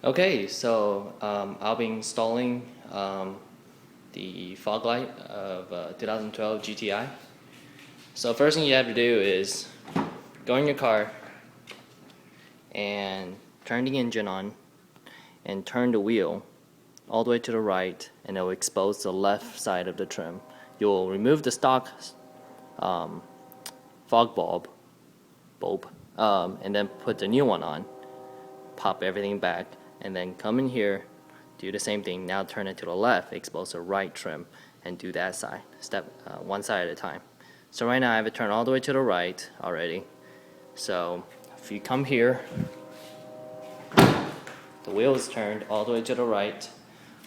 Okay, so I'll be installing the fog light of 2012 GTI. So first thing you have to do is go in your car and turn the engine on and turn the wheel all the way to the right, and it will expose the left side of the trim. You'll remove the stock fog bulb, and then put the new one on, pop everything back, and then come in here, do the same thing. Now turn it to the left, expose the right trim, and do that side, one side at a time. So right now I have it turned all the way to the right already. So if you come here, the wheel is turned all the way to the right,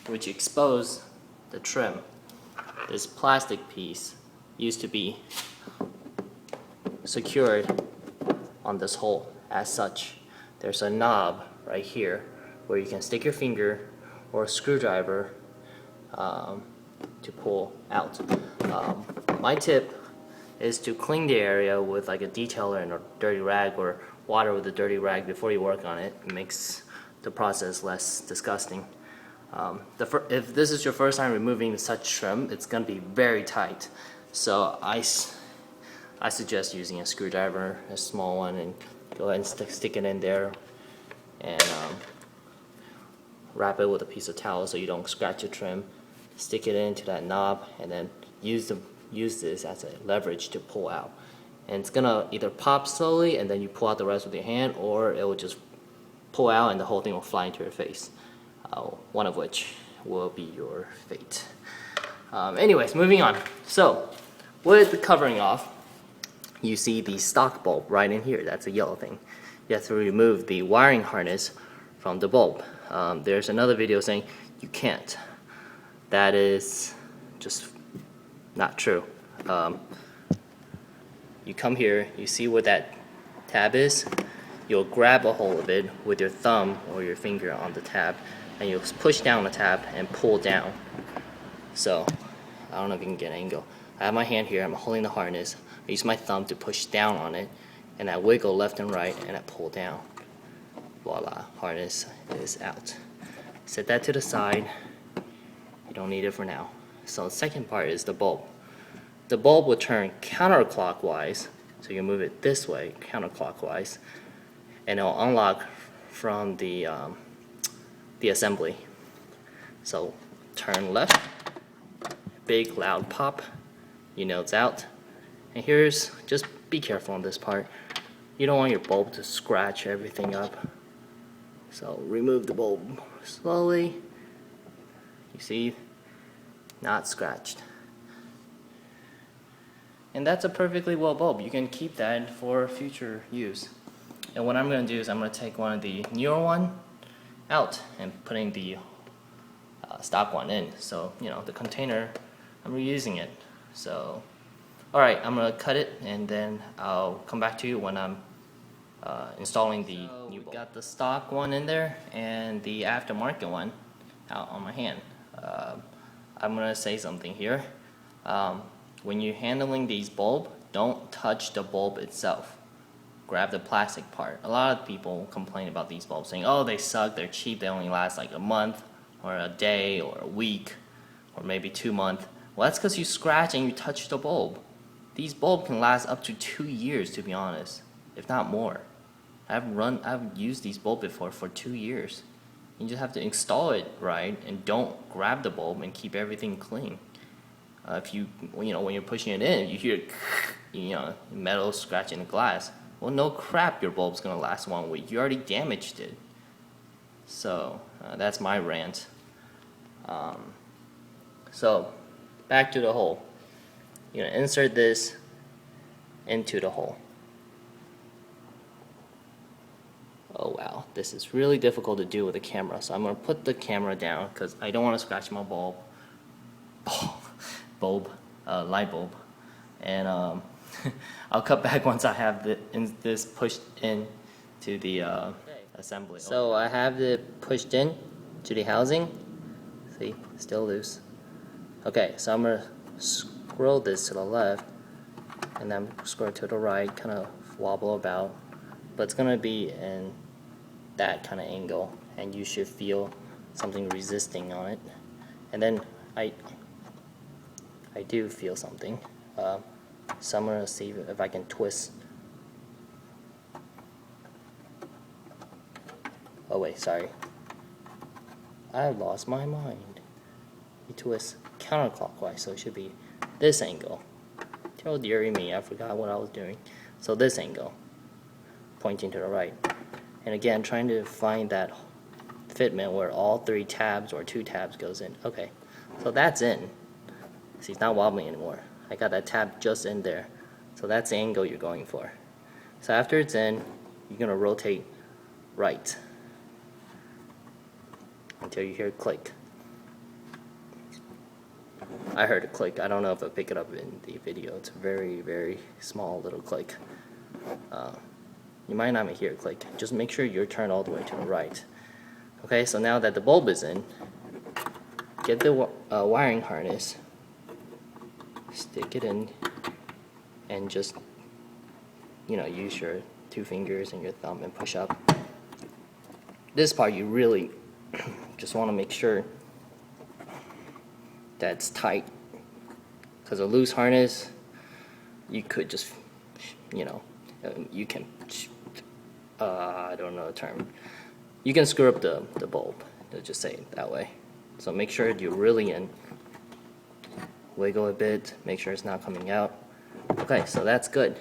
which expose the trim. This plastic piece used to be secured on this hole as such. There's a knob right here where you can stick your finger or a screwdriver to pull out. My tip is to clean the area with like a detailer and a dirty rag, or water with a dirty rag before you work on it. It makes the process less disgusting. If this is your first time removing such trim, it's going to be very tight. So I suggest using a screwdriver, a small one, and go ahead and stick it in there, and wrap it with a piece of towel so you don't scratch your trim. Stick it into that knob, and then use this as a leverage to pull out. And it's gonna either pop slowly and then you pull out the rest with your hand, or it will just pull out and the whole thing will fly into your face. One of which will be your fate. Anyways, moving on. So with the covering off, you see the stock bulb right in here. That's a yellow thing. You have to remove the wiring harness from the bulb. There's another video saying you can't. That is just not true. You come here, you see where that tab is, you'll grab a hold of it with your thumb or your finger on the tab, and you'll push down the tab and pull down. So I don't know if you can get an angle. I have my hand here, I'm holding the harness. I use my thumb to push down on it, and I wiggle left and right, and I pull down. Voila, harness is out. Set that to the side. You don't need it for now. So the second part is the bulb. The bulb will turn counterclockwise, so you move it this way, counterclockwise, and it will unlock from the assembly. So turn left, big loud pop, you know it's out. And here's, just be careful on this part. You don't want your bulb to scratch everything up. So remove the bulb slowly. You see, not scratched. And that's a perfectly well bulb. You can keep that for future use. And what I'm going to do is I'm going to take one of the newer one out and putting the stock one in. So, you know, the container, I'm reusing it. So, alright, I'm going to cut it, and then I'll come back to you when I'm installing the new bulb. Got the stock one in there and the aftermarket one out on my hand. I'm going to say something here. When you're handling these bulbs, don't touch the bulb itself. Grab the plastic part. A lot of people complain about these bulbs, saying, oh, they suck, they're cheap, they only last like a month or a day or a week or maybe 2 months. Well, that's because you scratch and you touch the bulb. These bulbs can last up to 2 years, to be honest, if not more. I've used these bulbs before for 2 years. You just have to install it right, and don't grab the bulb, and keep everything clean. If you know, when you're pushing it in, you hear metal scratching the glass. Well, no crap, your bulb's gonna last 1 week. You already damaged it. So that's my rant. So back to the hole. You're gonna insert this into the hole. Oh wow, this is really difficult to do with a camera. So I'm gonna put the camera down because I don't want to scratch my bulb. Light bulb, and I'll cut back once I have this pushed in to the assembly. So I have it pushed in to the housing. See, still loose. Okay, so I'm gonna scroll this to the left, and then scroll to the right, kind of wobble about, but it's gonna be in that kind of angle, and you should feel something resisting on it. And then I do feel something. So I'm gonna see if I can twist. Oh wait, sorry. I lost my mind. You twist counterclockwise, so it should be this angle. Oh dearie me, I forgot what I was doing. So this angle, pointing to the right. And again, trying to find that fitment where all 3 tabs or 2 tabs goes in. Okay, so that's in. See, it's not wobbling anymore. I got that tab just in there. So that's the angle you're going for. So after it's in, you're gonna rotate right until you hear it click. I heard it click. I don't know if I pick it up in the video. It's a very, very small little click. You might not hear it click. Just make sure you're turned all the way to the right. Okay, so now that the bulb is in, get the wiring harness, stick it in, and just, use your 2 fingers and your thumb and push up. This part you really just want to make sure that's tight, because a loose harness, you could just, you can, I don't know the term, you can screw up the bulb, let's just say it that way. So make sure you're really in, wiggle a bit, make sure it's not coming out. Okay, so that's good.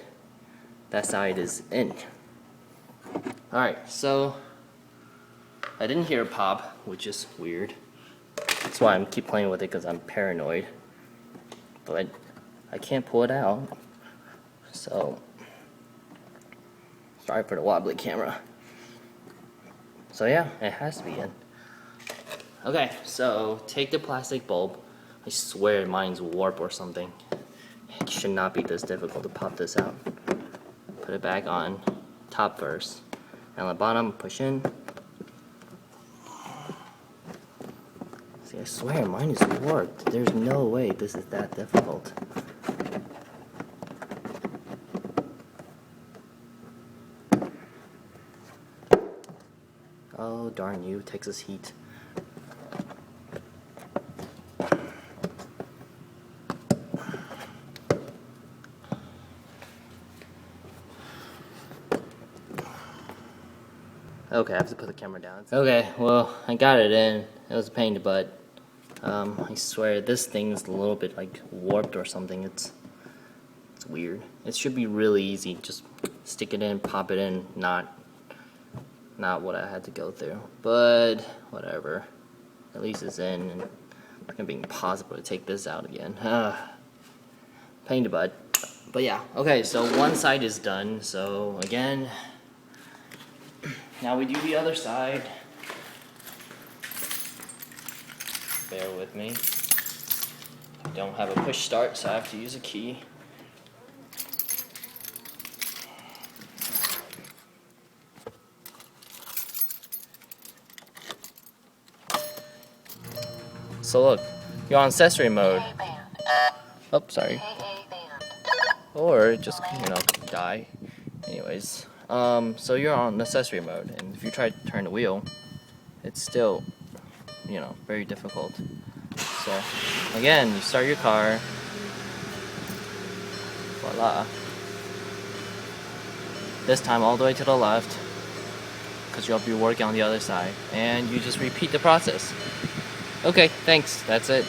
That side is in. Alright, so I didn't hear a pop, which is weird. That's why I keep playing with it, because I'm paranoid. But I can't pull it out. So, sorry for the wobbly camera. So yeah, it has to be in. Okay, so take the plastic bulb. I swear mine's warped or something. It should not be this difficult to pop this out. Put it back on, top first. And on the bottom, push in. See, I swear mine is warped. There's no way this is that difficult. Oh, darn you, Texas heat. Okay, I have to put the camera down. Okay, well, I got it in. It was a pain in the butt. I swear, this thing's a little bit like warped or something. It's weird. It should be really easy. Just stick it in, pop it in. Not what I had to go through. But whatever. At least it's in, and it's gonna be impossible to take this out again. Pain in the butt. But yeah. Okay, so one side is done. So again. Now we do the other side. Bear with me. I don't have a push start, so I have to use a key. So look, you're on accessory mode. Oh, sorry. Or just, die. Anyways. So you're on accessory mode, and if you try to turn the wheel, it's still, very difficult. So, again, you start your car, voila. This time all the way to the left, because you'll be working on the other side, and you just repeat the process. Okay, thanks, that's it.